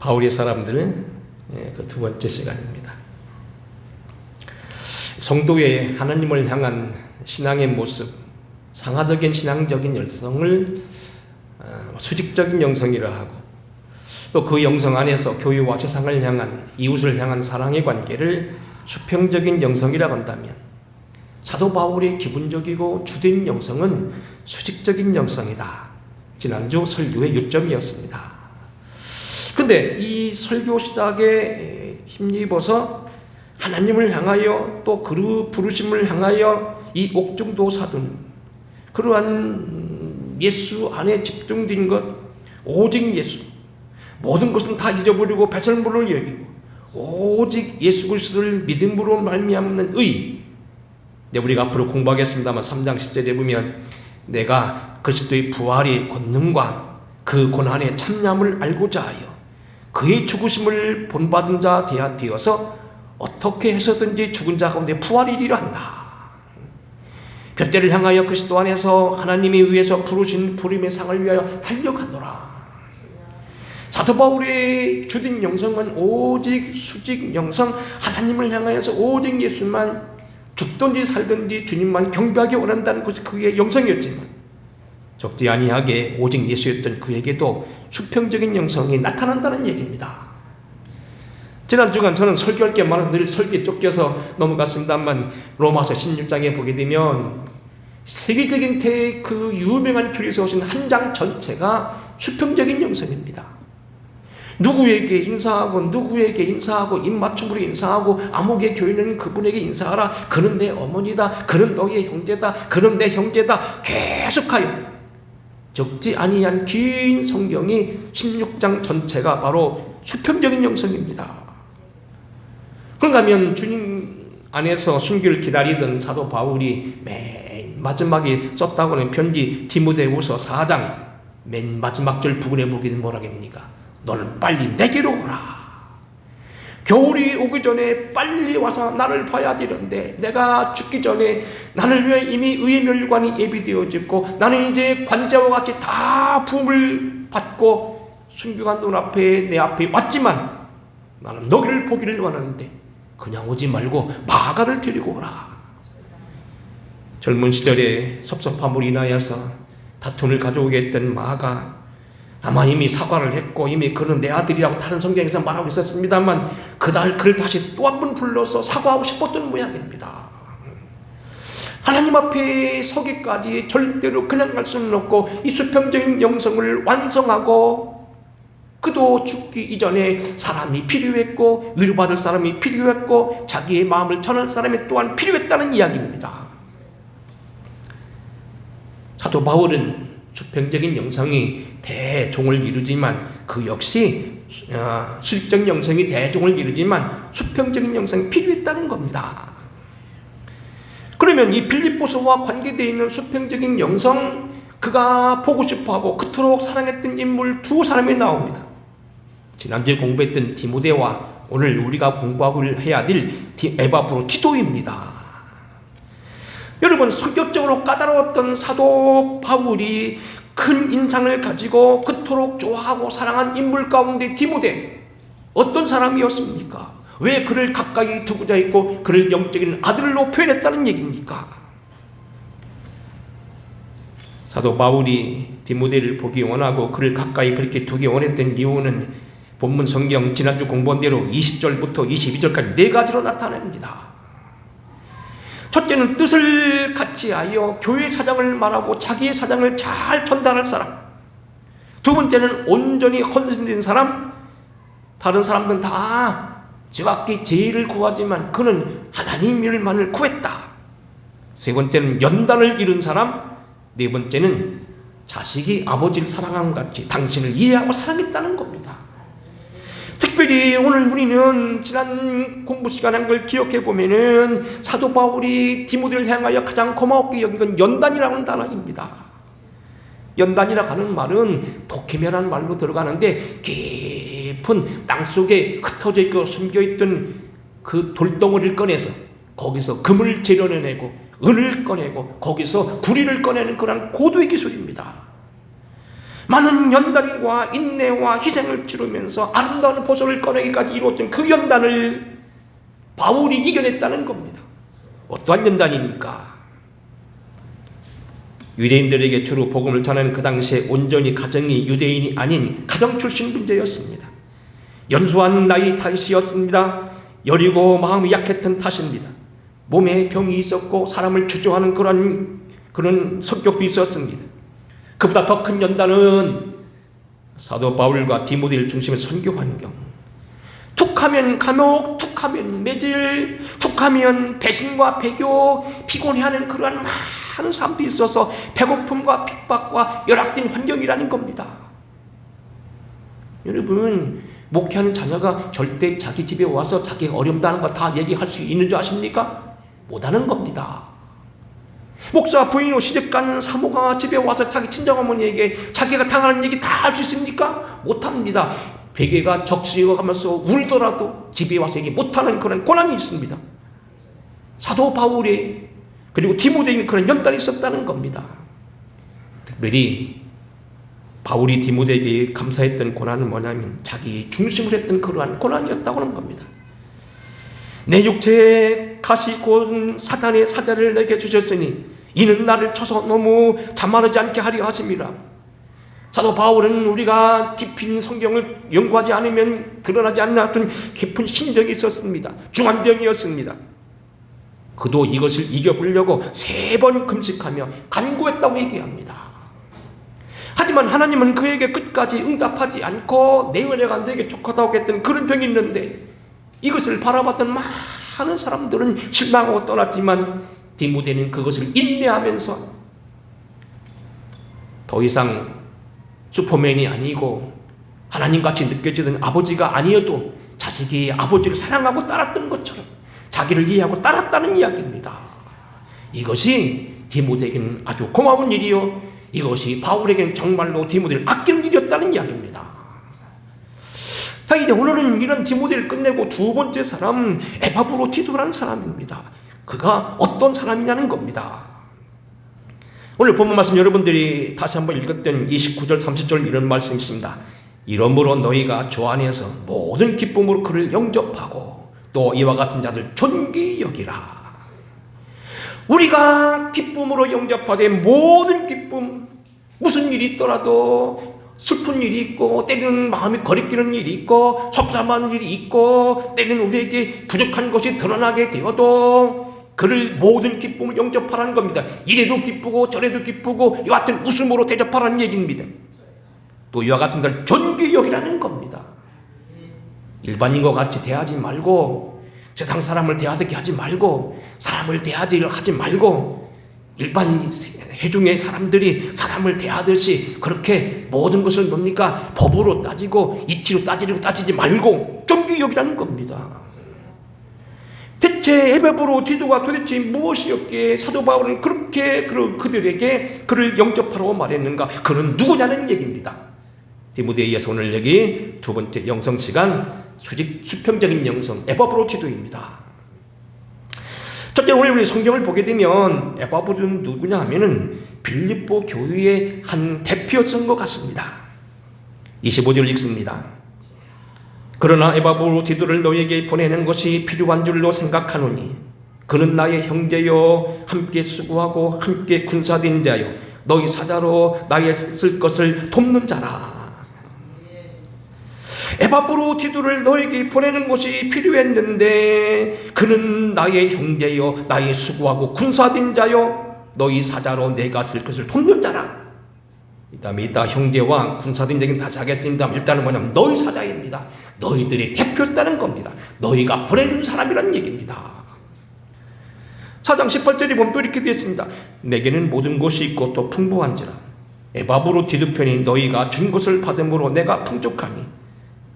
바울의 사람들, 그 두 번째 시간입니다. 성도의 하나님을 향한 신앙의 모습, 상하적인 신앙적인 열성을 수직적인 영성이라 하고, 또 그 영성 안에서 교회와 세상을 향한, 이웃을 향한 사랑의 관계를 수평적인 영성이라고 한다면, 사도 바울의 기본적이고 주된 영성은 수직적인 영성이다. 지난주 설교의 요점이었습니다. 그런데 이 설교 시작에 힘입어서 하나님을 향하여, 또 그 부르심을 향하여 이 옥중도 사둔 그러한 예수 안에 집중된 것, 오직 예수, 모든 것은 다 잊어버리고 배설물을 여기고 오직 예수 그리스도를 믿음으로 말미암는 의. 우리가 앞으로 공부하겠습니다만 3장 10절에 보면, 내가 그리스도의 부활의 권능과 그 고난의 참념을 알고자 하여 그의 죽으심을 본받은 자 되어서 어떻게 해서든지 죽은 자 가운데 부활이리라 한다. 둯대를 향하여 그리스도 안에서 하나님이 위해서 부르신 부름의 상을 위하여 달려가노라. 사도 바울의 주된 영성은 오직 수직 영성, 하나님을 향하여서 오직 예수만, 죽든지 살든지 주님만 경배하기 원한다는 것이 그의 영성이었지만, 적지 아니하게 오직 예수였던 그에게도 수평적인 영성이 나타난다는 얘기입니다. 지난 주간 저는 설교할 게 많아서 늘 설교에 쫓겨서 넘어갔습니다만, 로마서 16장에 보게 되면 세계적인 그 유명한 교리에서 오신 한 장 전체가 수평적인 영성입니다. 누구에게 인사하고 누구에게 인사하고, 입맞춤으로 인사하고, 아무개 교회는 그분에게 인사하라, 그는 내 어머니다, 그는 너의 형제다, 그는 내 형제다, 계속하여 적지 아니한 긴 성경이 16장 전체가 바로 수평적인 영성입니다. 그런가 하면 주님 안에서 순교를 기다리던 사도 바울이 맨 마지막에 썼다고 하는 편지 디모데후서 4장 맨 마지막 절 부분에 보기는 뭐라겠습니까? 너는 빨리 내게로 오라. 겨울이 오기 전에 빨리 와서 나를 봐야 되는데, 내가 죽기 전에 나를 위해 이미 의의 멸관이 예비되어졌고, 나는 이제 관자와 같이 다 부음을 받고 순교한 눈앞에 내 앞에 왔지만, 나는 너희를 보기를 원하는데 그냥 오지 말고 마가를 데리고 오라. 젊은 시절에 섭섭함으로 인하여서 다툼을 가져오게 했던 마가 아마 이미 사과를 했고, 이미 그는 내 아들이라고 다른 성경에서 말하고 있었습니다만, 그를 다시 또 한 번 불러서 사과하고 싶었던 모양입니다. 하나님 앞에 서기까지 절대로 그냥 갈 수는 없고, 이 수평적인 영성을 완성하고, 그도 죽기 이전에 사람이 필요했고, 위로받을 사람이 필요했고, 자기의 마음을 전할 사람이 또한 필요했다는 이야기입니다. 사도 바울은 수평적인 영성이 대종을 이루지만, 그 역시 수직적인 영성이 대종을 이루지만 수평적인 영성이 필요했다는 겁니다. 그러면 이 빌립보서와 관계되어 있는 수평적인 영성, 그가 보고 싶어하고 그토록 사랑했던 인물 두 사람이 나옵니다. 지난주에 공부했던 디모데와 오늘 우리가 공부하고 해야 될 에바브로 디도입니다. 여러분, 성격적으로 까다로웠던 사도 바울이 큰 인상을 가지고 그토록 좋아하고 사랑한 인물 가운데 디모데, 어떤 사람이었습니까? 왜 그를 가까이 두고자 했고 그를 영적인 아들로 표현했다는 얘기입니까? 사도 바울이 디모데를 보기 원하고 그를 가까이 그렇게 두기 원했던 이유는 본문 성경 지난주 공부한 대로 20절부터 22절까지 네 가지로 나타납니다. 첫째는 뜻을 같이 하여 교회의 사장을 말하고 자기의 사장을 잘 전달할 사람. 두 번째는 온전히 헌신된 사람. 다른 사람들은 다 지각기 제의를 구하지만 그는 하나님일만을 구했다. 세 번째는 연단을 이룬 사람. 네 번째는 자식이 아버지를 사랑한 같이 당신을 이해하고 사랑했다는 겁니다. 특별히 오늘 우리는 지난 공부 시간에 한 걸 기억해 보면은 사도 바울이 디모데를 향하여 가장 고맙게 여긴 건 연단이라고 하는 단어입니다. 연단이라고 하는 말은 도케메라는 말로 들어가는데, 깊은 땅속에 흩어져 있고 숨겨있던 그 돌덩어리를 꺼내서 거기서 금을 재련해내고 은을 꺼내고 거기서 구리를 꺼내는 그런 고도의 기술입니다. 많은 연단과 인내와 희생을 치르면서 아름다운 보석을 꺼내기까지 이루었던 그 연단을 바울이 이겨냈다는 겁니다. 어떠한 연단입니까? 유대인들에게 주로 복음을 전하는 그 당시에 온전히 가정이 유대인이 아닌 가정 출신 문제였습니다. 연수한 나이 탓이었습니다. 여리고 마음이 약했던 탓입니다. 몸에 병이 있었고 사람을 주저하는 그런 성격도 있었습니다. 그보다 더 큰 연단은 사도 바울과 디모데를 중심의 선교 환경. 툭하면 감옥, 툭하면 매질, 툭하면 배신과 배교, 피곤해하는 그러한 많은 사람들이 있어서 배고픔과 핍박과 열악된 환경이라는 겁니다. 여러분, 목회하는 자녀가 절대 자기 집에 와서 자기가 어렵다는 거 다 얘기할 수 있는 줄 아십니까? 못하는 겁니다. 목사, 부인, 시집간 사모가 집에 와서 자기 친정어머니에게 자기가 당하는 얘기 다 할 수 있습니까? 못합니다. 베개가 적시어가면서 울더라도 집에 와서 얘기 못하는 그런 고난이 있습니다. 사도 바울이 그리고 디모데에게 그런 연단이 있었다는 겁니다. 특별히 바울이 디모데에게 감사했던 고난은 뭐냐면 자기 중심을 했던 그러한 고난이었다고 하는 겁니다. 내 육체에 가시 곧 사단의 사자를 내게 주셨으니 이는 나를 쳐서 너무 자만하지 않게 하려 하심이라. 사도 바울은 우리가 깊은 성경을 연구하지 않으면 드러나지 않는 깊은 심정이 있었습니다. 중환병이었습니다. 그도 이것을 이겨보려고 3번 금식하며 간구했다고 얘기합니다. 하지만 하나님은 그에게 끝까지 응답하지 않고 내 은혜가 내게 족하다고 했던 그런 병이 있는데 이것을 바라봤던 많은 사람들은 실망하고 떠났지만 디모데는 그것을 인내하면서 더 이상 슈퍼맨이 아니고 하나님같이 느껴지던 아버지가 아니어도 자식이 아버지를 사랑하고 따랐던 것처럼 자기를 이해하고 따랐다는 이야기입니다. 이것이 디모데에게는 아주 고마운 일이요, 이것이 바울에게는 정말로 디모데를 아끼는 일이었다는 이야기입니다. 자, 이제 오늘은 이런 디모데를 끝내고 두 번째 사람 에바브로디도라는 사람입니다. 그가 어떤 사람이냐는 겁니다. 오늘 본문 말씀 여러분들이 다시 한번 읽었던 29절 30절 이런 말씀이 있습니다. 이러므로 너희가 주 안에서 모든 기쁨으로 그를 영접하고 또 이와 같은 자들 존귀 여기라. 우리가 기쁨으로 영접하되 모든 기쁨, 무슨 일이 있더라도 슬픈 일이 있고 때리는 마음이 거리끼는 일이 있고 속상한 일이 있고 때리는 우리에게 부족한 것이 드러나게 되어도 그를 모든 기쁨을 영접하라는 겁니다. 이래도 기쁘고 저래도 기쁘고 이와 같은 웃음으로 대접하라는 얘기입니다. 또 이와 같은 걸 존귀 여기라는 겁니다. 일반인과 같이 대하지 말고 세상 사람을 대하듯이 하지 말고 사람을 대하지 하지 말고 일반 회중의 사람들이 사람을 대하듯이 그렇게 모든 것을 뭡니까? 법으로 따지고 이치로 따지지 말고 존귀 여기라는 겁니다. 대체 에바브로디도가 도대체 무엇이었기에 사도 바울은 그렇게 그들에게 그를 영접하라고 말했는가? 그는 누구냐는 얘기입니다. 디모데에 의해서 오늘 여기 두 번째 영성 시간 수평적인 영성 에바브로디도입니다. 첫째, 오늘 우리 성경을 보게 되면 에바브로디도는 누구냐 하면은 빌립보 교회의 한 대표였던 것 같습니다. 25절 읽습니다. 그러나 에바브로디도를 너에게 보내는 것이 필요한 줄로 생각하노니 그는 나의 형제요 함께 수고하고 함께 군사된 자요 너희 사자로 나의 쓸 것을 돕는 자라. 에바브로디도를 너에게 보내는 것이 필요했는데 그는 나의 형제요 나의 수고하고 군사된 자요 너희 사자로 내가 쓸 것을 돕는 자라. 이 다음에 이따 형제와 군사된 얘기는 다시 하겠습니다. 일단은 뭐냐면 너희 사자입니다. 너희들의 대표였다는 겁니다. 너희가 보내준 사람이라는 얘기입니다. 4장 18절에 보면 또 이렇게 되어 있습니다. 내게는 모든 것이 있고 또 풍부한지라 에바브로디도 편이 너희가 준 것을 받음으로 내가 풍족하니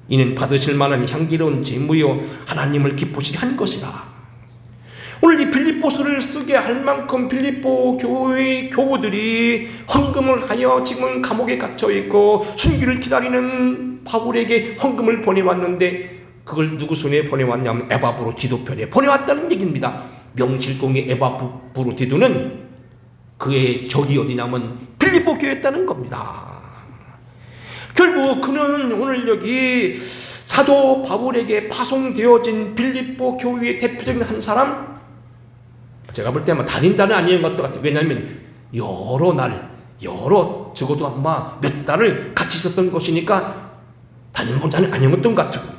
이는 받으실 만한 향기로운 제물이요 하나님을 기쁘시게 한 것이라. 오늘 이 빌립보서를 쓰게 할 만큼 빌립보 교회의 교우들이 헌금을 하여 지금은 감옥에 갇혀있고 순교를 기다리는 바울에게 헌금을 보내왔는데 그걸 누구 손에 보내왔냐면 에바브로디도 편에 보내왔다는 얘기입니다. 명실공히 에바브로디도는 그의 적이 어디냐면 빌립보 교회였다는 겁니다. 결국 그는 오늘 여기 사도 바울에게 파송되어진 빌립보 교회의 대표적인 한 사람, 제가 볼 때 아마 단임자는 아닌 것 같아요. 왜냐하면 여러 날, 적어도 아마 몇 달을 같이 있었던 것이니까 단임자는 아니었던 것 같아요.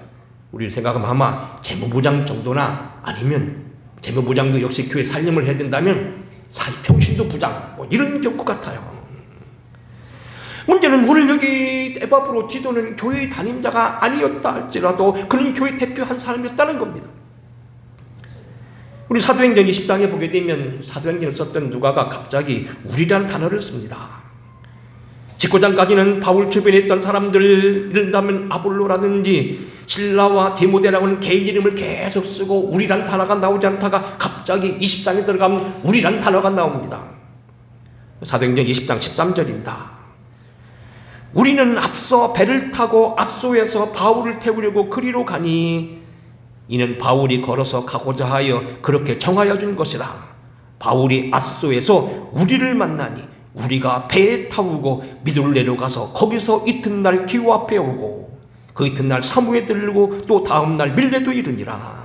우리 생각하면 아마 재무부장 정도나, 아니면 재무부장도 역시 교회 살림을 해야 된다면 사회평신도 부장 뭐 이런 것 같아요. 문제는 오늘 여기 에바브로디도는 교회 담임자가 아니었다 할지라도 그는 교회 대표 한 사람이었다는 겁니다. 우리 사도행전 20장에 보게 되면 사도행전을 썼던 누가가 갑자기 우리라는 단어를 씁니다. 직고장까지는 바울 주변에 있던 사람들, 이른다면 아볼로라든지 실라와 디모데라고는 개인 이름을 계속 쓰고 우리란 단어가 나오지 않다가 갑자기 20장에 들어가면 우리란 단어가 나옵니다. 사도행전 20장 13절입니다. 우리는 앞서 배를 타고 앗소에서 바울을 태우려고 그리로 가니 이는 바울이 걸어서 가고자 하여 그렇게 정하여 준 것이라. 바울이 앗소에서 우리를 만나니 우리가 배에 타고 미돌레로 가서 거기서 이튿날 기후 앞에 오고 그 이튿날 사무에 들르고 또 다음날 밀레도 이르니라.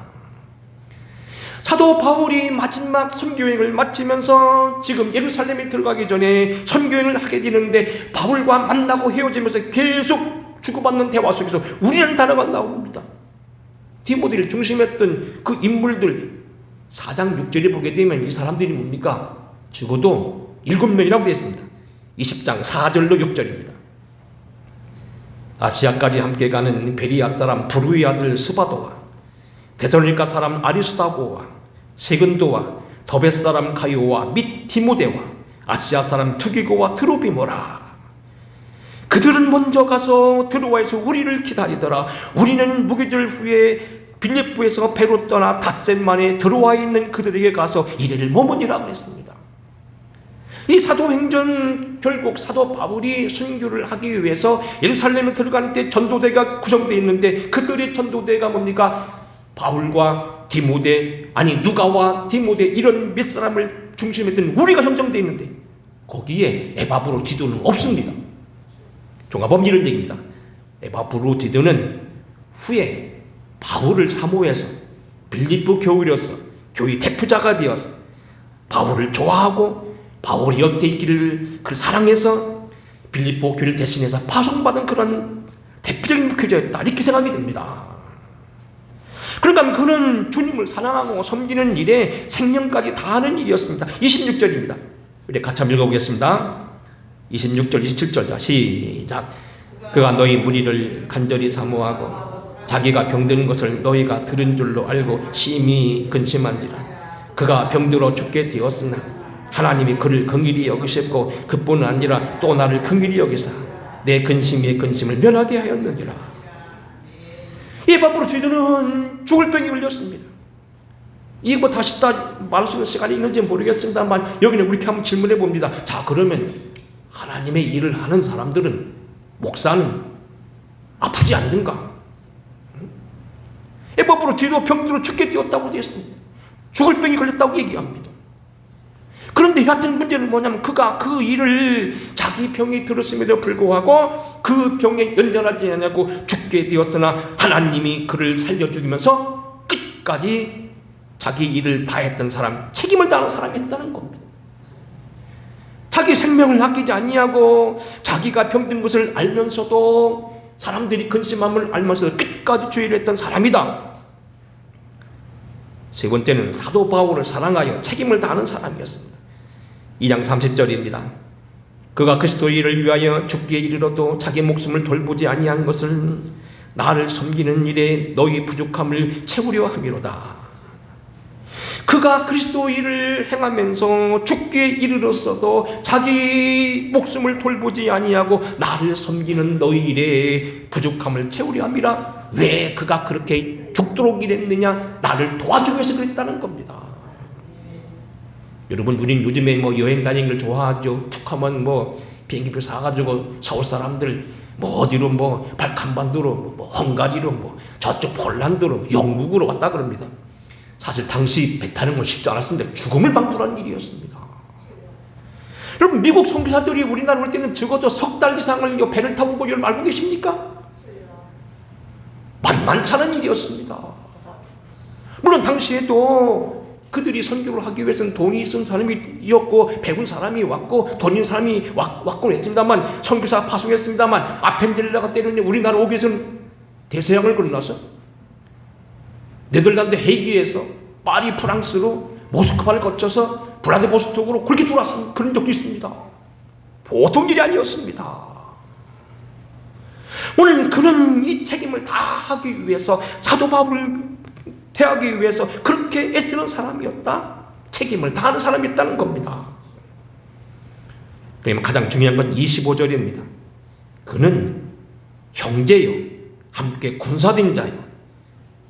사도 바울이 마지막 선교여행을 마치면서 지금 예루살렘에 들어가기 전에 선교여행을 하게 되는데 바울과 만나고 헤어지면서 계속 주고받는 대화 속에서 우리라는 단어가 나옵니다. 디모데를 중심했던 그 인물들 4장 6절에 보게 되면 이 사람들이 뭡니까? 적어도 7명이라고 되어 있습니다. 20장 4절로 6절입니다. 아시아까지 함께 가는 베리아 사람 브루의 아들 스바도와 데살로니가 사람 아리스다고와 세근도와 더벳 사람 가이오와 및 디모데와 아시아 사람 투기고와 트로비모라. 그들은 먼저 가서 드로아에서 우리를 기다리더라. 우리는 무교절 후에 빌립보에서 배로 떠나 닷새 만에 드로아에 있는 그들에게 가서 이래를 머무니라 그랬습니다. 이 사도행전, 결국 사도 바울이 순교를 하기 위해서 예루살렘에 들어갈 때 전도대가 구성되어 있는데 그들의 전도대가 뭡니까? 바울과 디모데, 아니 누가와 디모데, 이런 몇 사람을 중심했던 우리가 형성되어 있는데 거기에 에바브로디도는 없습니다. 종합은 이런 얘기입니다. 에바브로디도는 후에 바울을 사모해서 빌립보 교회로서 교회 대표자가 되어서 바울을 좋아하고 바울이 옆에 있기를 그를 사랑해서 빌립보 교회를 대신해서 파송받은 그런 대표적인 목회자였다, 이렇게 생각이 됩니다. 그러니까 그는 주님을 사랑하고 섬기는 일에 생명까지 다하는 일이었습니다. 26절입니다. 우리 같이 한번 읽어보겠습니다. 26절 27절 자 시작. 그가 너희 무리를 간절히 사모하고 자기가 병든 것을 너희가 들은 줄로 알고 심히 근심한지라. 그가 병들어 죽게 되었으나 하나님이 그를 긍휼히 여기셨고 그뿐 아니라 또 나를 긍휼히 여기사 내 근심의 근심을 면하게 하였느니라. 에바브로디도는 죽을 병이 걸렸습니다. 이거 뭐 다시 말할 수 있는 시간이 있는지 모르겠습니다만 여기는 이렇게 한번 질문해 봅니다. 자, 그러면 하나님의 일을 하는 사람들은, 목사는 아프지 않는가? 에바브로디도 병들어 죽게 되었다고 되어 있습니다. 죽을 병이 걸렸다고 얘기합니다. 그런데 여하튼 문제는 뭐냐면 그가 그 일을, 자기 병이 들었음에도 불구하고 그 병에 연연하지 않냐고 죽게 되었으나 하나님이 그를 살려 죽이면서 끝까지 자기 일을 다했던 사람, 책임을 다하는 사람이었다는 겁니다. 자기 생명을 아끼지 아니하고 자기가 병든 것을 알면서도 사람들이 근심함을 알면서도 끝까지 주의를 했던 사람이다. 세 번째는 사도 바울을 사랑하여 책임을 다하는 사람이었습니다. 2장 30절입니다. 그가 그리스도의 일을 위하여 죽기에 이르러도 자기 목숨을 돌보지 아니한 것을 나를 섬기는 일에 너희 부족함을 채우려 함이로다. 그가 그리스도 일을 행하면서 죽기에 이르렀어도 자기 목숨을 돌보지 아니하고 나를 섬기는 너희 일에 부족함을 채우려 함이라. 왜 그가 그렇게 죽도록 일했느냐? 나를 도와주기 위해서 그랬다는 겁니다. 여러분, 우린 요즘에 뭐 여행 다니는 걸 좋아하죠. 툭 하면 뭐 비행기표 사가지고 서울 사람들 뭐 어디로 뭐 발칸반도로 뭐 헝가리로 뭐 저쪽 폴란드로 영국으로 왔다 그럽니다. 사실 당시 배 타는 건 쉽지 않았습니다. 죽음을 방불한 일이었습니다. 여러분, 미국 선교사들이 우리나라 올 때는 적어도 석 달 이상을 배를 타고 오고 여러분 알고 계십니까? 만만치 않은 일이었습니다. 물론 당시에도 그들이 선교를 하기 위해서는 돈이 있은 사람이었고 배운 사람이 왔고 돈 있는 사람이 왔고 했습니다만, 선교사 파송했습니다만, 아펜젤라가 때리는 우리나라 오기 위해서는 대서양을 건너서 네덜란드 헤이기에서 파리 프랑스로 모스크바를 거쳐서 블라디보스톡으로 그렇게 돌아선 그런 적도 있습니다. 보통 일이 아니었습니다. 오늘 그런 이 책임을 다 하기 위해서, 사도 바울을 대하기 위해서 그렇게 애쓰는 사람이었다, 책임을 다하는 사람이었다는 겁니다. 그러면 가장 중요한 건 25절입니다. 그는 형제요 함께 군사된 자요,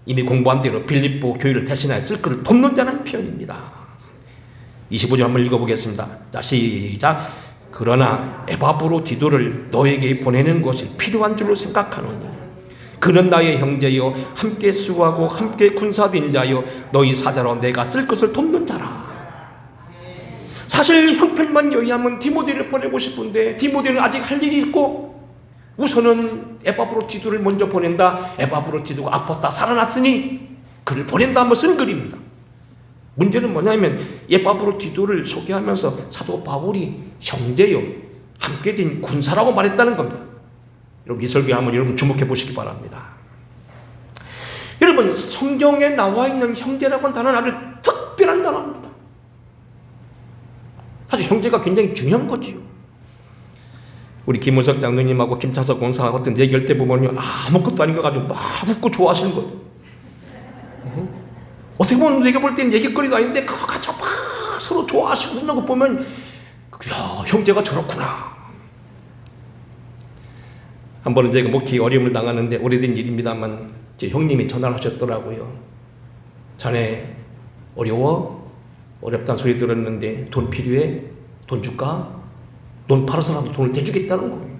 이미 공부한 대로 빌립보 교회를 대신하였을 그를 돕는 자라는 표현입니다. 25절 한번 읽어보겠습니다. 자, 시작. 그러나 에바브로디도를 너에게 보내는 것이 필요한 줄로 생각하노니 그는 나의 형제요 함께 수고하고 함께 군사된 자요 너희 사자로 내가 쓸 것을 돕는 자라. 사실 형편만 여의하면 디모데를 보내고 싶은데 디모데는 아직 할 일이 있고, 우선은 에바브로디도를 먼저 보낸다. 에바브로디도가 아팠다 살아났으니 그를 보낸다 한번 쓴 글입니다. 문제는 뭐냐면 에바브로디도를 소개하면서 사도 바울이 형제요 함께 된 군사라고 말했다는 겁니다. 여러분, 이 설교 한번 여러분 주목해 보시기 바랍니다. 여러분, 성경에 나와 있는 형제라고 하는 단어는 아주 특별한 단어입니다. 사실 형제가 굉장히 중요한 거지요. 우리 김은석 장로님하고 김차석 권사가 어떤 얘기할 때 보면 아무것도 아닌 거 가지고 막 웃고 좋아하시는 거예요. 어떻게 보면 우리가 볼 때는 얘기거리도 아닌데 그거 가지고 막 서로 좋아하시고 웃는 거 보면, 야, 형제가 저렇구나. 한 번은 제가 목회에 어려움을 당하는데, 오래된 일입니다만 제 형님이 전화를 하셨더라고요. 자네 어려워? 어렵다는 소리 들었는데 돈 필요해? 돈 줄까? 돈 팔아서라도 돈을 대주겠다는 거예요.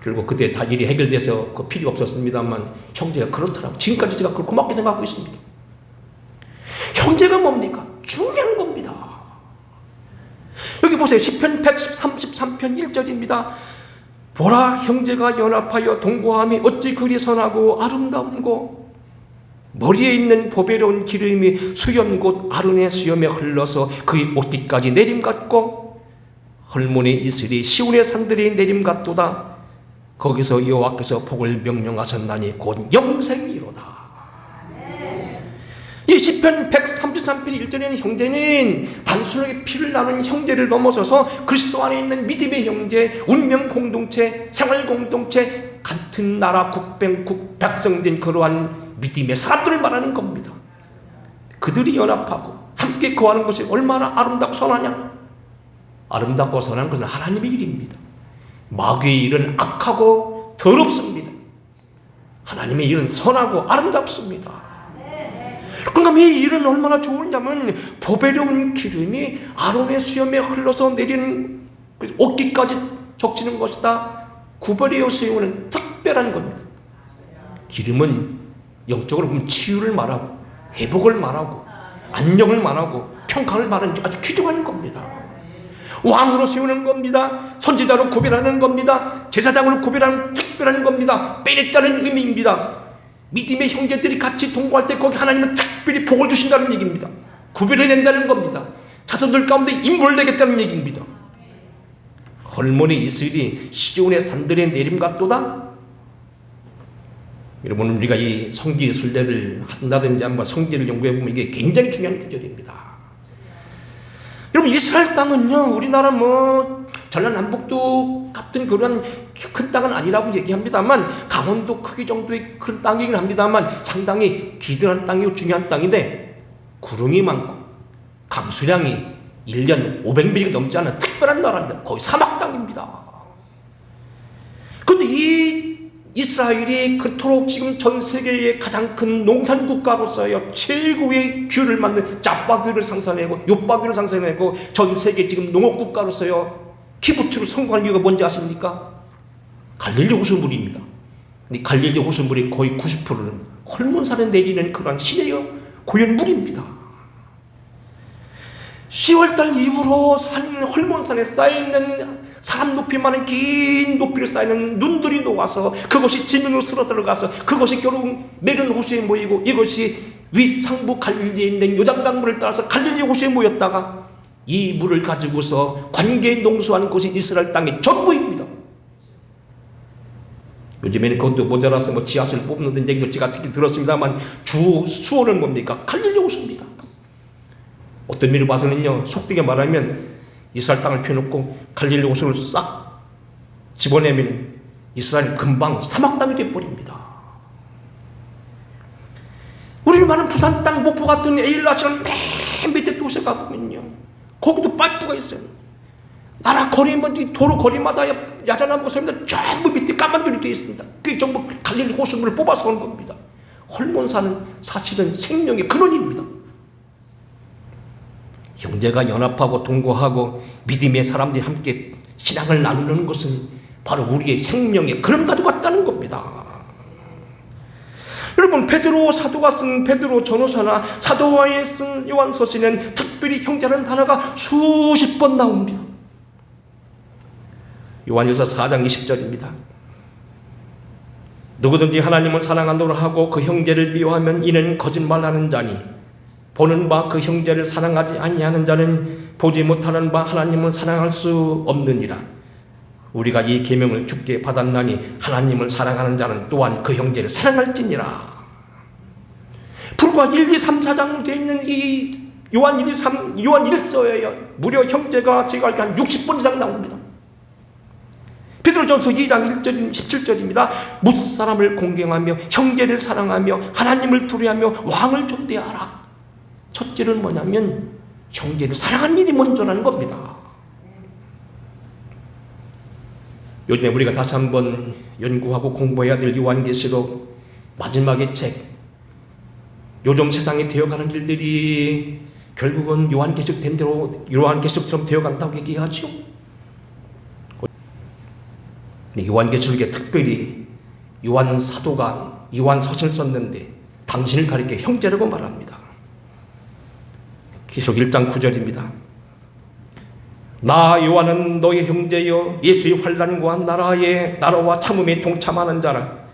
결국 그때 다 일이 해결돼서 그 필요 없었습니다만 형제가 그렇더라고요. 지금까지 제가 그걸 고맙게 생각하고 있습니다. 형제가 뭡니까? 중요한 겁니다. 여기 보세요. 시편 133편 1절입니다. 보라, 형제가 연합하여 동거함이 어찌 그리 선하고 아름다운고, 머리에 있는 보배로운 기름이 수염 곧 아론의 수염에 흘러서 그의 옷깃까지 내림 같고, 헐몬의 이슬이 시온의 산들이 내림 같도다. 거기서 여호와께서 복을 명령하셨나니 곧 영생이로다. 이 시편 133편 1절에는 형제는 단순하게 피를 나눈 형제를 넘어서서 그리스도 안에 있는 믿음의 형제, 운명 공동체, 생활 공동체, 같은 나라 백성된 그러한 믿음의 사람들을 말하는 겁니다. 그들이 연합하고 함께 거하는 것이 얼마나 아름답고 선하냐? 아름답고 선한 것은 하나님의 일입니다. 마귀의 일은 악하고 더럽습니다. 하나님의 일은 선하고 아름답습니다. 그러니까 이 일은 얼마나 좋으냐면, 보배로운 기름이 아론의 수염에 흘러서 내리는 옷깃까지 적시는 것이다. 구별하여 세우는 특별한 겁니다. 기름은 영적으로 보면 치유를 말하고 회복을 말하고 안녕을 말하고 평강을 말하는 아주 귀중한 겁니다. 왕으로 세우는 겁니다. 선지자로 구별하는 겁니다. 제사장으로 구별하는 특별한 겁니다. 빼냈다는 의미입니다. 믿음의 형제들이 같이 동거할 때 거기 하나님은 특별히 복을 주신다는 얘기입니다. 구별해낸다는 겁니다. 자손들 가운데 인물을 내겠다는 얘기입니다. 헐몬의 이슬이 시온의 산들에 내림 같도다. 여러분, 우리가 이 성기의 순례를 한다든지 한번 성기를 연구해보면 이게 굉장히 중요한 구절입니다. 여러분, 이스라엘 땅은요, 우리나라 전라남북도 같은 그런 큰 땅은 아니라고 얘기합니다만, 강원도 크기 정도의 큰 땅이긴 합니다만 상당히 기드란 땅이고 중요한 땅인데, 구름이 많고 강수량이 1년 500mm 넘지 않은 특별한 나라입니다. 거의 사막 땅입니다. 그런데 이 이스라엘이 그토록 지금 전 세계의 가장 큰 농산국가로서요, 최고의 귤을 만든 짜파귤을 생산하고 요파귤을 생산하고 전 세계 지금 농업국가로서요 키부츠로 성공한 이유가 뭔지 아십니까? 갈릴리 호수물입니다. 근데 갈릴리 호수물의 거의 90%는 헐몬산에 내리는 그러한 신의 고연물입니다. 10월달 이후로 헐몬산에 쌓여있는 사람 높이 많은 긴 높이로 쌓이는 눈들이 녹아서 그것이 지면으로 쓸어 들어가서 그것이 결국 메른 호수에 모이고 이것이 윗상부 갈릴리에 있는 요단강물을 따라서 갈릴리 호수에 모였다가 이 물을 가지고서 관계에 농수한 곳이 이스라엘 땅의 전부입니다. 요즘에는 그것도 모자라서 뭐 지하수를 뽑는 얘기도 제가 특히 들었습니다만 주 수원은 뭡니까? 갈릴리 호수입니다. 어떤 미를 봐서는요, 속되게 말하면 이스라엘 땅을 펴놓고 갈릴리 호수를 싹 집어내면 이스라엘 금방 사막 땅이 되어버립니다. 우리는 많은 부산 땅, 목포 같은 에일라시는 맨 밑에 도시에 가보면요, 거기도 파이프가 있어요. 나라 거리면 도로 거리마다 야자나무가 서있는데 전부 밑에 까만들이 되어 있습니다. 그게 전부 갈릴리 호수물을 뽑아서 오는 겁니다. 헐몬산은 사실은 생명의 근원입니다. 형제가 연합하고 동거하고 믿음의 사람들이 함께 신앙을 나누는 것은 바로 우리의 생명의 근원과 같다는 겁니다. 여러분, 베드로 사도가 쓴 베드로 전후서나 사도와에 쓴 요한서신은 특별히 형제라는 단어가 수십 번 나옵니다. 요한일서 4장 20절입니다. 누구든지 하나님을 사랑하노라 하고 그 형제를 미워하면 이는 거짓말하는 자니 보는 바 그 형제를 사랑하지 아니하는 자는 보지 못하는 바 하나님을 사랑할 수 없느니라. 우리가 이 계명을 주께 받았나니 하나님을 사랑하는 자는 또한 그 형제를 사랑할지니라. 불과 1, 2, 3, 4장으로 되어 있는 이 요한 1, 2, 3, 요한 1서에 무려 형제가 제가 알기로 한 60번 이상 나옵니다. 베드로전서 2장 1절 17절입니다. 무사람을 공경하며 형제를 사랑하며 하나님을 두려워하며 왕을 존대하라. 첫째는 뭐냐면 형제를 사랑하는 일이 먼저라는 겁니다. 요즘에 우리가 다시 한번 연구하고 공부해야 될 요한계시록 마지막의 책, 요즘 세상에 되어가는 일들이 결국은 요한계시록 된 대로 요한계시록처럼 되어간다고 얘기하죠. 요한계시록에 특별히 요한 사도가 요한서신을 썼는데 당신을 가리켜 형제라고 말합니다. 계시록 1장 9절입니다. 나 요한은 너의 형제여 예수의 환난과 나라와 참음에 동참하는 자라.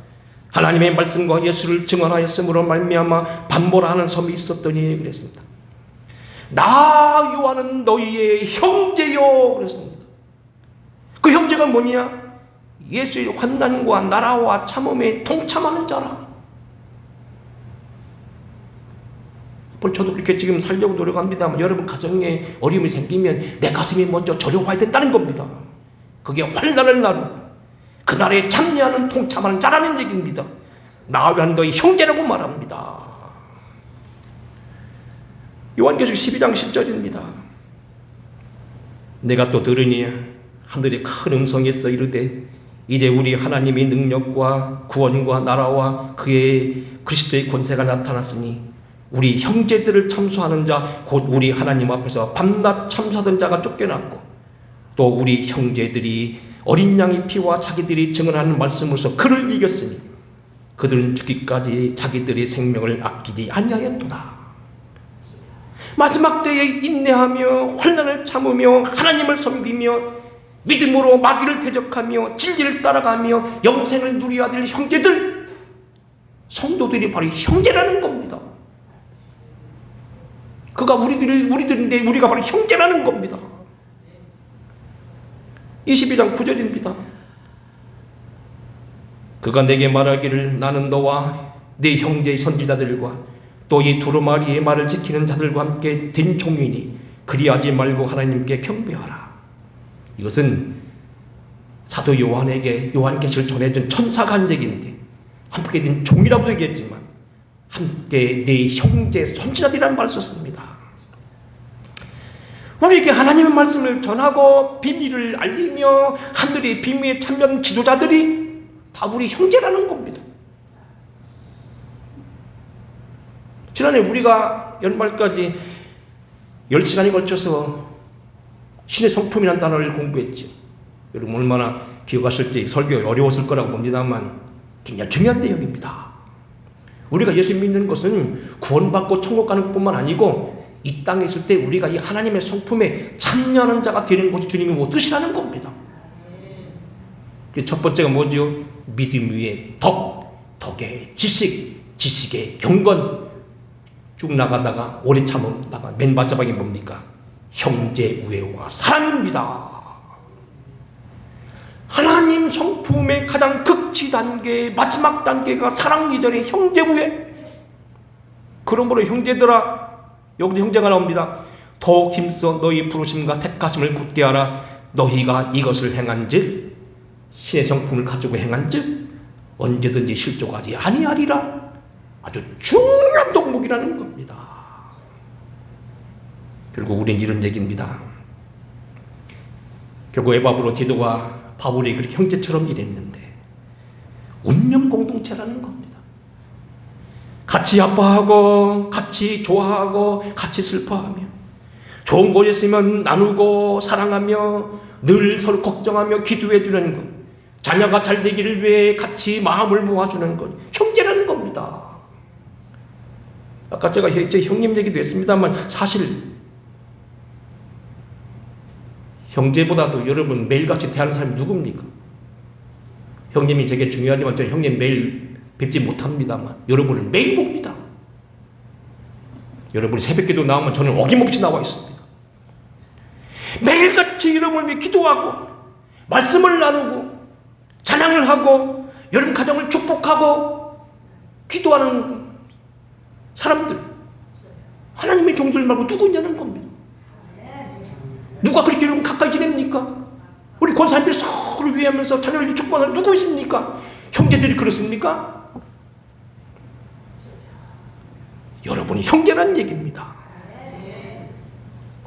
하나님의 말씀과 예수를 증언하였으므로 말미암아 반보라하는 섬이 있었더니 그랬습니다. 나 요한은 너희의 형제여 그랬습니다. 그 형제가 뭐냐? 예수의 환난과 나라와 참음에 동참하는 자라. 저도 그렇게 지금 살려고 노력합니다만 여러분 가정에 어려움이 생기면 내 가슴이 먼저 저려와야 된다는 겁니다. 그게 환난을 나누고 그날에 참여하는 동참하는 자라는 얘기입니다. 나아간 너희 형제라고 말합니다. 요한계시록 12장 10절입니다. 내가 또 들으니 하늘에 큰 음성에서 이르되 이제 우리 하나님의 능력과 구원과 나라와 그의 그리스도의 권세가 나타났으니 우리 형제들을 참수하는 자 곧 우리 하나님 앞에서 밤낮 참수하던 자가 쫓겨났고 또 우리 형제들이 어린 양의 피와 자기들이 증언하는 말씀으로서 그를 이겼으니 그들은 죽기까지 자기들의 생명을 아끼지 아니하였도다. 마지막 때에 인내하며 환난을 참으며 하나님을 섬기며 믿음으로 마귀를 대적하며 진리를 따라가며 영생을 누려야 될 형제들, 성도들이 바로 형제라는 겁니다. 그가 우리들인데 우리가 바로 형제라는 겁니다. 22장 9절입니다. 그가 내게 말하기를 나는 너와 네 형제의 선지자들과 또 이 두루마리의 말을 지키는 자들과 함께 된 종이니 그리하지 말고 하나님께 경배하라. 이것은 사도 요한에게 요한계시를 전해준 천사가 한 얘기인데 함께 된 종이라고 얘기했지만 함께 네 형제 선지자들이라는 말을 썼습니다. 우리에게 하나님의 말씀을 전하고 비밀을 알리며 하늘의 비밀에 참여하는 지도자들이 다 우리 형제라는 겁니다. 지난해 우리가 연말까지 10시간에 걸쳐서 신의 성품이라는 단어를 공부했죠. 여러분 얼마나 기억하실지 설교 어려웠을 거라고 봅니다만 굉장히 중요한 내용입니다. 우리가 예수 믿는 것은 구원받고 천국 가는 뿐만 아니고 이 땅에 있을 때 우리가 이 하나님의 성품에 참여하는 자가 되는 것이 주님의 뜻이라는 겁니다. 첫 번째가 뭐죠? 믿음 위에 덕, 덕의 지식, 지식의 경건. 쭉 나가다가 오래 참다가 맨 마지막에 뭡니까? 형제 우애와 사랑입니다. 하나님 성품의 가장 극치 단계, 마지막 단계가 사랑 이전의 형제 우애. 그러므로 형제들아, 여기도 형제가 나옵니다. 더욱 힘써 너희 부르심과 택하심을 굳게 하라. 너희가 이것을 행한즉, 신의 성품을 가지고 행한즉 언제든지 실족하지 아니하리라. 아주 중요한 덕목이라는 겁니다. 결국 우린 이런 얘기입니다. 결국 에바브로 디도와 바울이 그렇게 형제처럼 일했는데 운명 공동체라는 겁니다. 같이 아파하고 같이 좋아하고 같이 슬퍼하며 좋은 곳에 있으면 나누고 사랑하며 늘 서로 걱정하며 기도해 주는 것, 자녀가 잘 되기를 위해 같이 마음을 모아주는 것, 형제라는 겁니다. 아까 제가 제 형님 얘기도 했습니다만 사실 형제보다도 여러분 매일같이 대하는 사람이 누굽니까? 형님이 되게 중요하지만 저는 형님 매일 뵙지 못합니다만 여러분을 매일 봅니다. 여러분이 새벽기도 나오면 저는 어김없이 나와 있습니다. 매일같이 여러분을 위해 기도하고 말씀을 나누고 찬양을 하고 여러분 가정을 축복하고 기도하는 사람들, 하나님의 종들 말고 누구냐는 겁니다. 누가 그렇게 여러분 가까이 지냅니까? 우리 권사님들이 서로 위하면서 자녀를 축복하는 누구 있습니까? 형제들이 그렇습니까? 여러분이 형제라는 얘기입니다.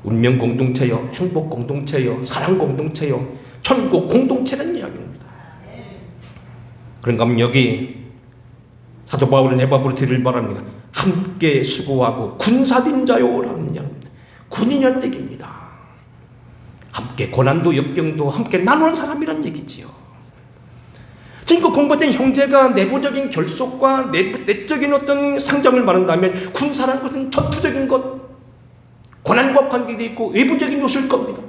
운명 공동체요, 행복 공동체요, 사랑 공동체요, 천국 공동체라는 이야기입니다. 그런가 하면 여기 사도 바울은 에바브로 디도를 말합니다. 함께 수고하고 군사된 자요라는 이야기입니다. 군인이라는 얘기입니다. 함께 고난도 역경도 함께 나누는 사람이라는 얘기지요. 지금 공부된 형제가 내부적인 결속과 내적인 어떤 상정을 말한다면 군사라는 것은 전투적인 것, 고난과 관계되어 있고 외부적인 요소일 겁니다.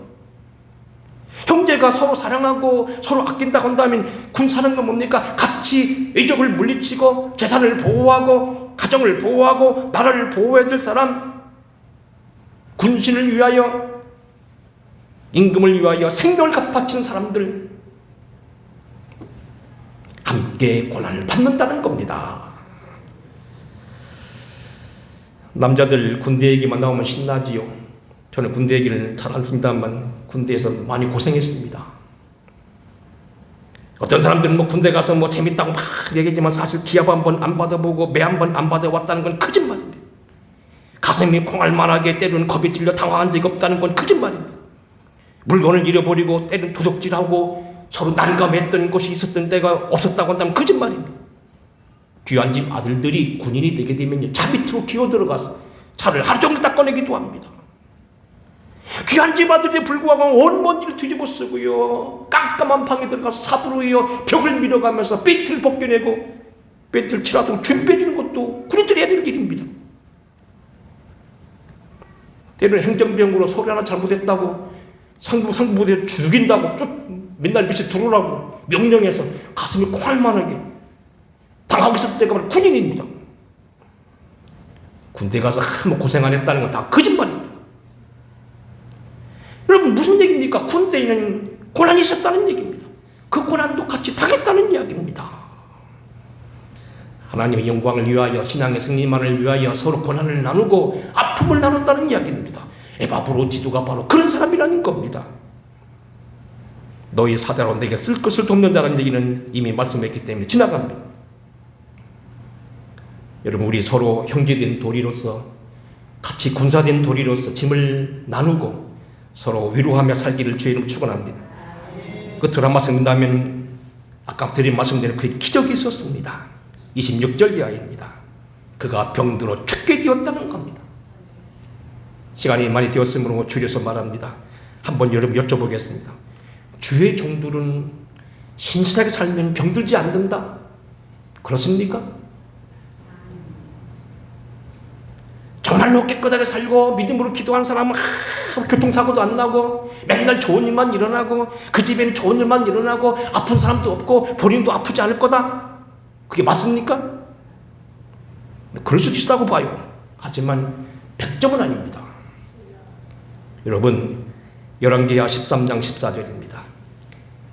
형제가 서로 사랑하고 서로 아낀다고 한다면 군사라는 건 뭡니까? 같이 외적을 물리치고 재산을 보호하고 가정을 보호하고 나라를 보호해야 될 사람, 군신을 위하여 임금을 위하여 생명을 바친 사람들, 함께 고난을 받는다는 겁니다. 남자들 군대 얘기만 나오면 신나지요. 저는 군대 얘기를 잘 안 씁니다만 군대에서 많이 고생했습니다. 어떤 사람들은 뭐 군대 가서 뭐 재밌다고 막 얘기하지만 사실 기합 한 번 안 받아보고 매 한 번 안 받아왔다는 건 거짓말입니다. 가슴이 콩알만하게 때로는 겁이 찔려 당황한 적이 없다는 건 거짓말입니다. 물건을 잃어버리고 때로는 도둑질하고 서로 난감했던 것이 있었던 때가 없었다고 한다면 거짓말입니다. 귀한 집 아들들이 군인이 되게 되면 차 밑으로 기어 들어가서 차를 하루 종일 닦아내기도 합니다. 귀한 집 아들에 불구하고 온몸 일을 뒤집어 쓰고요, 깜깜한 방에 들어가서 삽으로요 벽을 밀어가면서 뼈틀 벗겨내고 뼈틀 칠하도록 준비해주는 것도 군인들이 해야 될 일입니다. 때로는 행정병으로 소리 하나 잘못했다고 상부부대를 죽인다고 쭉 맨날 밑에 들어오라고 명령해서 가슴이 콩알만하게 당하고 있을 때가 바로 군인입니다. 군대 가서 뭐 고생 안 했다는 건 다 거짓말입니다. 여러분 무슨 얘기입니까? 군대에는 고난이 있었다는 얘기입니다. 그 고난도 같이 당했다는 이야기입니다. 하나님의 영광을 위하여 신앙의 승리만을 위하여 서로 고난을 나누고 아픔을 나눈다는 이야기입니다. 에바브로 디도가 바로 그런 사람이라는 겁니다. 너희 사자로 내게 쓸 것을 돕는 자라는 얘기는 이미 말씀했기 때문에 지나갑니다. 여러분 우리 서로 형제된 도리로서 같이 군사된 도리로서 짐을 나누고 서로 위로하며 살기를 주의 이름으로 축원합니다. 그 드라마 생각나면 아까 드린 말씀대로 그의 기적이 있었습니다. 26절 이하입니다. 그가 병들어 죽게 되었다는 겁니다. 시간이 많이 되었으므로 줄여서 말합니다. 한번 여러분 여쭤보겠습니다. 주의 종들은 신실하게 살면 병들지 않는다? 그렇습니까? 정말 정말로 깨끗하게 살고 믿음으로 기도한 사람은 교통사고도 안 나고 맨날 좋은 일만 일어나고 그 집에는 좋은 일만 일어나고 아픈 사람도 없고 본인도 아프지 않을 거다. 그게 맞습니까? 그럴 수도 있다고 봐요. 하지만 100점은 아닙니다. 여러분, 열왕기하 13장 14절입니다.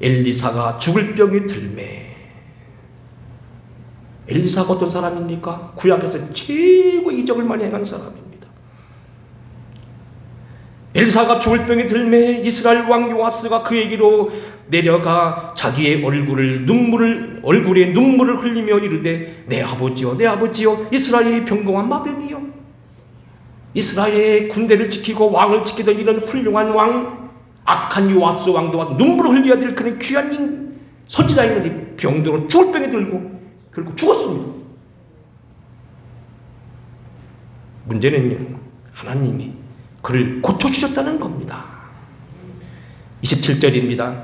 엘리사가 죽을 병이 들매. 엘리사가 어떤 사람입니까? 구약에서 최고 이적을 많이 행한 사람입니다. 엘리사가 죽을 병이 들매 이스라엘 왕 요아스가 그에게로 내려가 자기의 얼굴에 눈물을 흘리며 이르되 내 아버지여 내 아버지여 이스라엘이 병거한 마병이여. 이스라엘의 군대를 지키고 왕을 지키던 이런 훌륭한 왕, 악한 요아스 왕도 와서 눈물을 흘려야 될 그런 귀한 선지자인데 병들어 죽을 병에 들고 결국 죽었습니다. 문제는요, 하나님이 그를 고쳐주셨다는 겁니다. 27절입니다.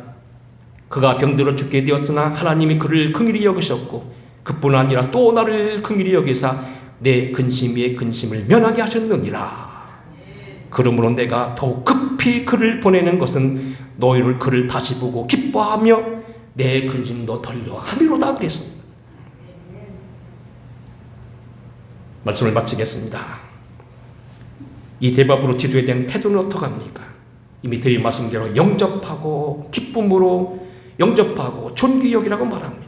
그가 병들어 죽게 되었으나 하나님이 그를 긍휼히 여기셨고 그뿐 아니라 또 나를 긍휼히 여기사 내 근심 위에 근심을 면하게 하셨느니라. 그러므로 내가 더욱 급히 그를 보내는 것은 너희를 그를 다시 보고 기뻐하며 내 근심도 덜려 함이로다 그랬습니다. 말씀을 마치겠습니다. 이 대바브로 디도에 대한 태도는 어떡합니까? 이미 드린 말씀대로 영접하고 기쁨으로 영접하고 존귀 여기라고 말합니다.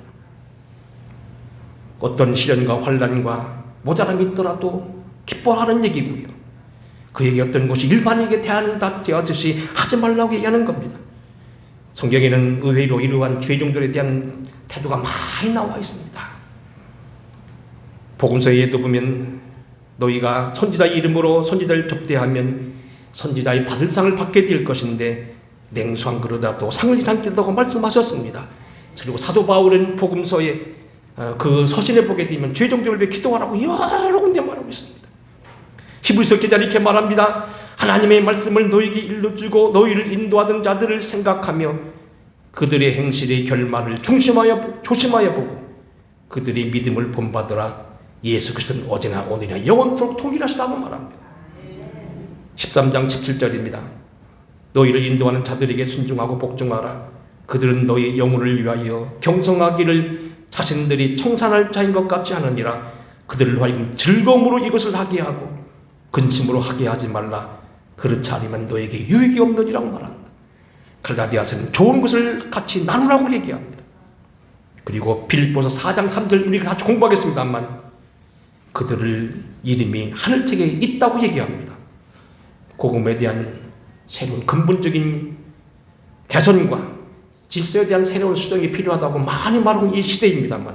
어떤 시련과 환난과 모자람이 있더라도 기뻐하는 얘기고요. 그에게 어떤 것이 일반에게 대하듯이 하지 말라고 얘기하는 겁니다. 성경에는 의외로 이러한 죄종들에 대한 태도가 많이 나와 있습니다. 복음서에도 보면 너희가 선지자의 이름으로 선지자를 접대하면 선지자의 받을 상을 받게 될 것인데 냉수한 그릇이라도 상을 잃지 않겠다고 말씀하셨습니다. 그리고 사도 바울은 복음서에 그 서신에 보게 되면 죄종들을 위해 기도하라고 여러 군데 말하고 있습니다. 히브리서 기자는 이렇게 말합니다. 하나님의 말씀을 너희에게 일러주고 너희를 인도하던 자들을 생각하며 그들의 행실의 결말을 조심하여 보고 그들의 믿음을 본받으라. 예수 그리스도는 어제나 오늘이나 영원토록 동일하시다고 말합니다. 13장 17절입니다. 너희를 인도하는 자들에게 순종하고 복종하라. 그들은 너희 영혼을 위하여 경성하기를 자신들이 청산할 자인 것 같지 않으니라. 그들을 하여금 즐거움으로 이것을 하게 하고 근심으로 하게 하지 말라. 그렇지 않으면 너에게 유익이 없느니라고 말합니다. 갈라디아서는 좋은 것을 같이 나누라고 얘기합니다. 그리고 빌립보서 4장 3절 우리가 같이 공부하겠습니다만 그들을 이름이 하늘책에 있다고 얘기합니다. 복음에 대한 새로운 근본적인 개선과 질서에 대한 새로운 수정이 필요하다고 많이 말하는 이 시대입니다만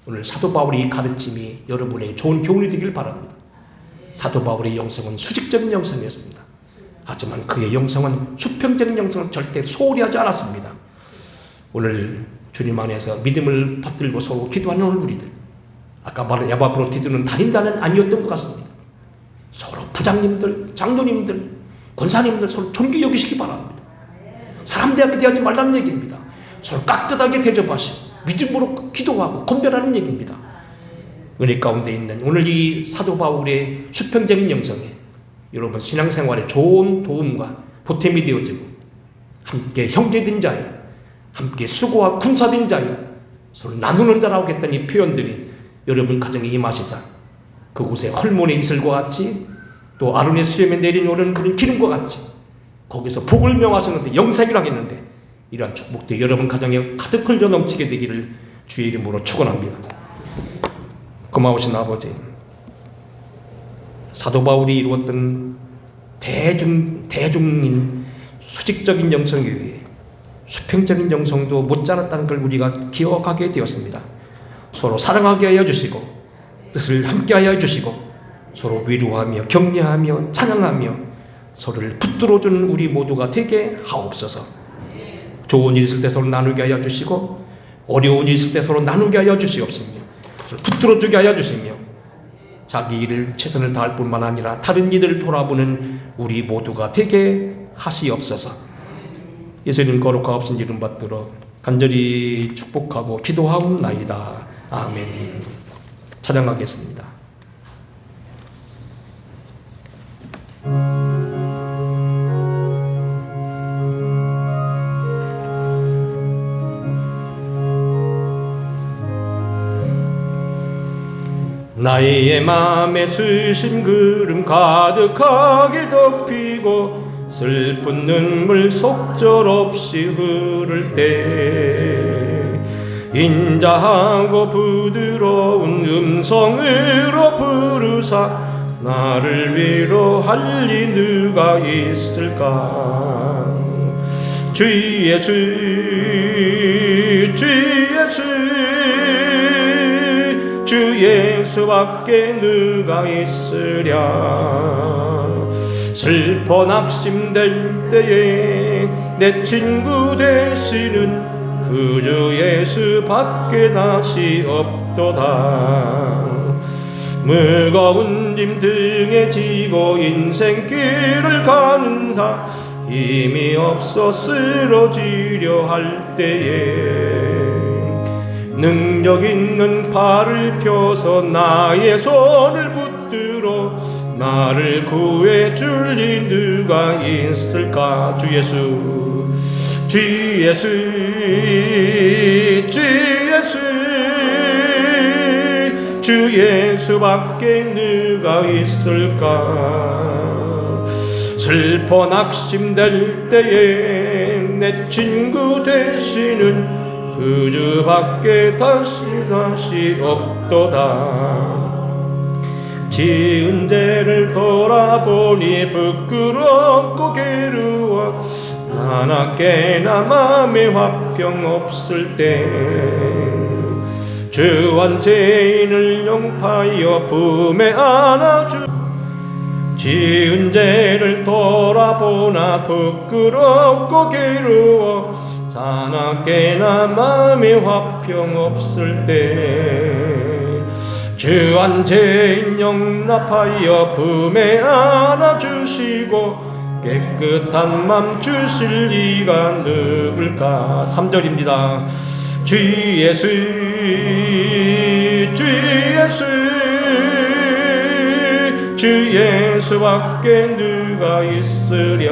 오늘 사도 바울의 이 가르침이 여러분에게 좋은 교훈이 되길 바랍니다. 사도 바울의 영성은 수직적인 영성이었습니다. 하지만 그의 영성은 수평적인 영성을 절대 소홀히 하지 않았습니다. 오늘 주님 안에서 믿음을 받들고 서로 기도하는 우리들, 아까 말한 야바브로 디도는 단임자는 아니었던 것 같습니다. 서로 부장님들, 장로님들, 권사님들 서로 존귀 여기시기 바랍니다. 사람 대하게 대하지 말라는 얘기입니다. 서로 깍듯하게 대접하시고 믿음으로 기도하고 건별하는 얘기입니다. 은혜 가운데 있는 오늘 이 사도 바울의 수평적인 영성에 여러분 신앙생활에 좋은 도움과 보탬이 되어지고 함께 형제된 자여, 함께 수고와 군사된 자여, 서로 나누는 자라고 했던 이 표현들이 여러분 가정에 임하시사 그곳에 헐몬의 이슬과 같이 또 아론의 수염에 내려오는 그런 기름과 같이 거기서 복을 명하시는데 영생이라고 했는데 이러한 축복도 여러분 가정에 가득 흘려 넘치게 되기를 주의 이름으로 축원합니다. 고마우신 아버지, 사도 바울이 이루었던 대중인 수직적인 영성 외에 수평적인 영성도 못지않았다는 걸 우리가 기억하게 되었습니다. 서로 사랑하게 하여 주시고 뜻을 함께하여 해주시고 서로 위로하며 격려하며 찬양하며 서로를 붙들어주는 우리 모두가 되게 하옵소서. 좋은 일 있을 때 서로 나누게 하여 주시고 어려운 일 있을 때 서로 나누게 하여 주시옵시며 붙들어주게 하여 주시며 자기 일을 최선을 다할 뿐만 아니라 다른 이들을 돌아보는 우리 모두가 되게 하시옵소서. 예수님 거룩하옵신 이름 받들어 간절히 축복하고 기도하옵나이다. 아멘. 찬양하겠습니다. 나의 맘에 수심 구름 가득하게 덮이고 슬픈 눈물 속절없이 흐를 때 인자하고 부드러운 음성으로 부르사 나를 위로할 리 누가 있을까. 주 예수 주 예수 주 예수밖에 누가 있으랴. 슬퍼 낙심될 때에 내 친구 되시는 그 주 예수밖에 다시 없도다. 무거운 짐 등에 지고 인생길을 가는다. 힘이 없어 쓰러지려 할 때에 능력 있는 팔을 펴서 나의 손을 붙들어 나를 구해줄 리 누가 있을까. 주 예수 주 예수 주 예수 주 예수밖에 누가 있을까. 슬퍼 낙심될 때에 내 친구 되시는 그 주밖에 다시 없도다. 지은 죄를 돌아보니 부끄럽고 괴로워 하나께나 맘에 화평 없을 때 주한 죄인을 용파여 품에 안아주. 지은 죄를 돌아보나 부끄럽고 괴로워 자나깨나 맘에 화평 없을 때 주한 죄인 용납하여 품에 안아주시고 깨끗한 맘 주실 이가 누굴까. 3절입니다. 주 예수 주 예수 주 예수밖에 누가 있으랴.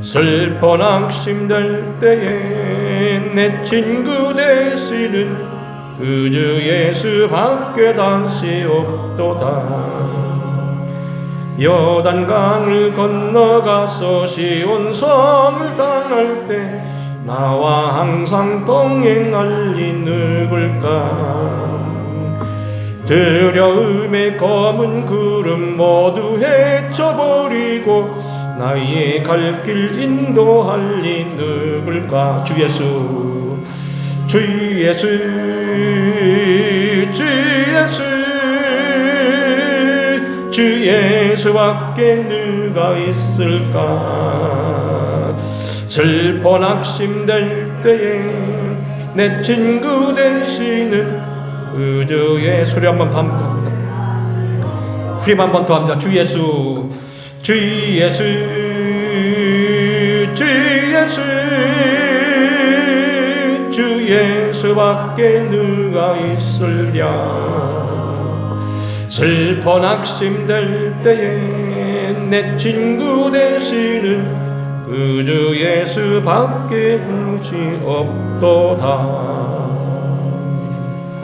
슬퍼 낙심될 때에 내 친구 되시는 그 주 예수밖에 다시 없도다. 요단강을 건너가서 시온성을 당할 때 나와 항상 동행할 리 누굴까. 두려움의 검은 구름 모두 헤쳐버리고 나의 갈 길 인도할 리 누굴까. 주 예수 주 예수 주 예수 주 예수밖에 누가 있을까. 슬퍼 낙심될 때에 내 친구 되시는 그 주 예수. 소리 한 번 더 합니다. 후렴 한 번 더 합니다. 주 예수 주 예수 주 예수 주 예수밖에 누가 있으랴. 슬퍼 낙심될 때에 내 친구 되시는 그 주 예수밖에 없도다.